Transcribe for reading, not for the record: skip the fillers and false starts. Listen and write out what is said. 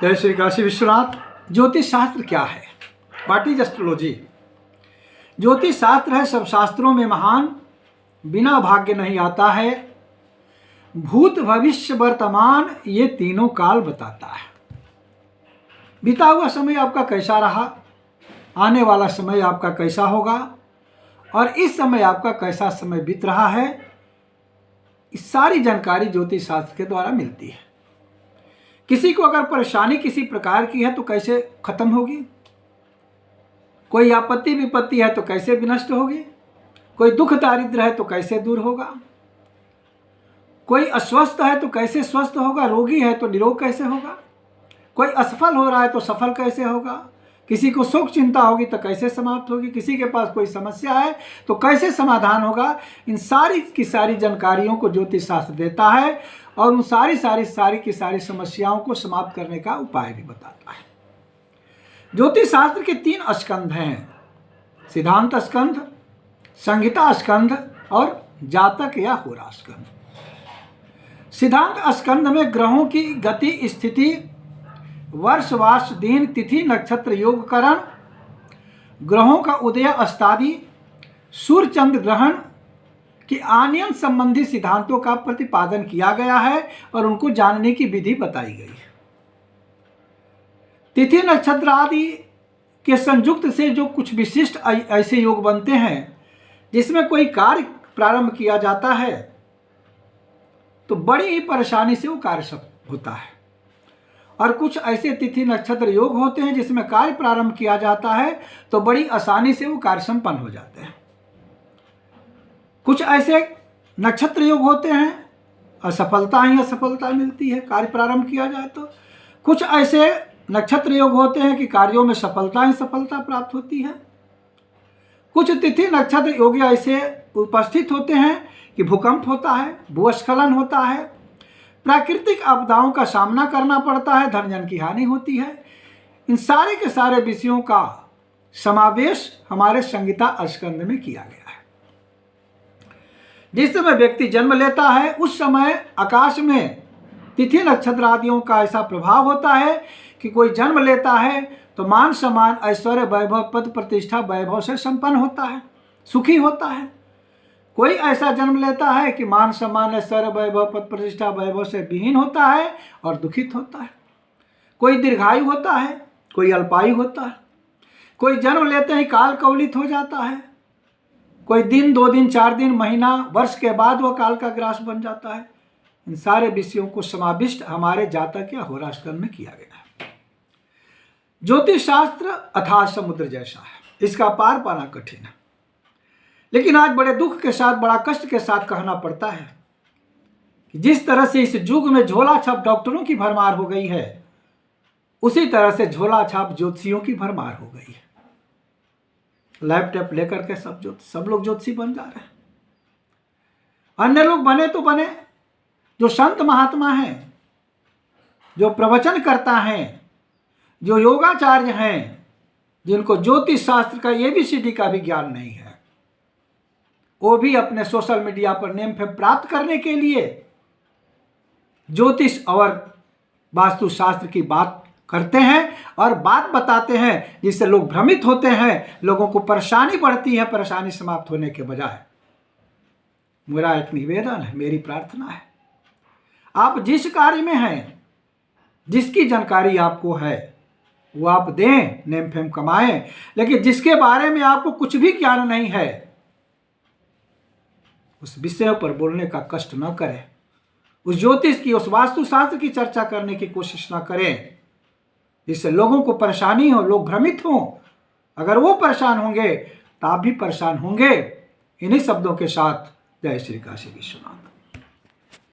जय श्री काशी विश्वनाथ। ज्योतिष शास्त्र क्या है? What is astrology? ज्योतिष शास्त्र है सब शास्त्रों में महान, बिना भाग्य नहीं आता है। भूत भविष्य वर्तमान ये तीनों काल बताता है। बीता हुआ समय आपका कैसा रहा, आने वाला समय आपका कैसा होगा और इस समय आपका कैसा समय बीत रहा है, इस सारी जानकारी ज्योतिष शास्त्र के द्वारा मिलती है। किसी को अगर परेशानी किसी प्रकार की है तो कैसे खत्म होगी, कोई आपत्ति विपत्ति है तो कैसे विनष्ट होगी, कोई दुख दारिद्र्य है तो कैसे दूर होगा, कोई अस्वस्थ है तो कैसे स्वस्थ होगा, रोगी है तो निरोग कैसे होगा, कोई असफल हो रहा है तो सफल कैसे होगा, किसी को शोक चिंता होगी तो कैसे समाप्त होगी, किसी के पास कोई समस्या है तो कैसे समाधान होगा। इन सारी की सारी जानकारियों को ज्योतिष शास्त्र देता है और उन सारी की सारी समस्याओं को समाप्त करने का उपाय भी बताता है। ज्योतिष शास्त्र के 3 स्कंध हैं, सिद्धांत स्कंध, संहिता स्कंध और जातक या होरा स्कंध। सिद्धांत स्कंध में ग्रहों की गति स्थिति, वर्ष वार्ष दिन तिथि नक्षत्र योगकरण, ग्रहों का उदय अस्तादि, सूर्य चंद्र ग्रहण की आनयन संबंधी सिद्धांतों का प्रतिपादन किया गया है और उनको जानने की विधि बताई गई है। तिथि नक्षत्र आदि के संयुक्त से जो कुछ विशिष्ट ऐसे योग बनते हैं जिसमें कोई कार्य प्रारंभ किया जाता है तो बड़ी ही परेशानी से वो कार्य होता है, और कुछ ऐसे तिथि नक्षत्र योग होते हैं जिसमें कार्य प्रारंभ किया जाता है तो बड़ी आसानी से वो कार्य संपन्न हो जाते हैं। कुछ ऐसे नक्षत्र योग होते हैं असफलता ही असफलता मिलती है कार्य प्रारंभ किया जाए तो, कुछ ऐसे नक्षत्र योग होते हैं कि कार्यों में सफलता ही सफलता प्राप्त होती है। कुछ तिथि नक्षत्र योग ऐसे उपस्थित होते हैं कि भूकंप होता है, भूस्खलन होता है, प्राकृतिक आपदाओं का सामना करना पड़ता है, धन जन की हानि होती है। इन सारे के सारे विषयों का समावेश हमारे संहिता स्कंध में किया गया है। जिस समय व्यक्ति जन्म लेता है उस समय आकाश में तिथि नक्षत्र आदियों का ऐसा प्रभाव होता है कि कोई जन्म लेता है तो मान सम्मान ऐश्वर्य वैभव पद प्रतिष्ठा वैभव से संपन्न होता है, सुखी होता है। कोई ऐसा जन्म लेता है कि मान सम्मान ऐश्वर्य वैभव पद प्रतिष्ठा वैभव से विहीन होता है और दुखित होता है। कोई दीर्घायु होता है, कोई अल्पायु होता है, कोई जन्म लेते ही काल कवलित हो जाता है, कोई दिन 2 दिन 4 दिन महीना वर्ष के बाद वह काल का ग्रास बन जाता है। इन सारे विषयों को समाविष्ट हमारे जातक या होरा स्कंध में किया गया है। ज्योतिष शास्त्र अथाह समुद्र जैसा है, इसका पार पाना कठिन है, लेकिन आज बड़े दुख के साथ बड़ा कष्ट के साथ कहना पड़ता है कि जिस तरह से इस युग में झोला छाप डॉक्टरों की भरमार हो गई है उसी तरह से झोला छाप ज्योतिषियों की भरमार हो गई है। लैपटॉप लेकर के सब लोग ज्योतिषी बन जा रहे हैं। अन्य लोग बने तो बने, जो संत महात्मा हैं, जो प्रवचन करता है, जो योगाचार्य हैं, जिनको ज्योतिष शास्त्र का ABCD का भी ज्ञान नहीं है, वो भी अपने सोशल मीडिया पर नेम फेम प्राप्त करने के लिए ज्योतिष और वास्तु शास्त्र की बात करते हैं और बात बताते हैं जिससे लोग भ्रमित होते हैं, लोगों को परेशानी बढ़ती है, परेशानी समाप्त होने के बजाय। मेरा एक निवेदन है, मेरी प्रार्थना है, आप जिस कार्य में हैं, जिसकी जानकारी आपको है वो आप दें, नेम फेम कमाएं, लेकिन जिसके बारे में आपको कुछ भी ज्ञान नहीं है उस विषय पर बोलने का कष्ट न करें, उस ज्योतिष की उस वास्तु शास्त्र की चर्चा करने की कोशिश न करें जिससे लोगों को परेशानी हो, लोग भ्रमित हों। अगर वो परेशान होंगे तो आप भी परेशान होंगे। इन्हीं शब्दों के साथ जय श्री काशी विश्वनाथ।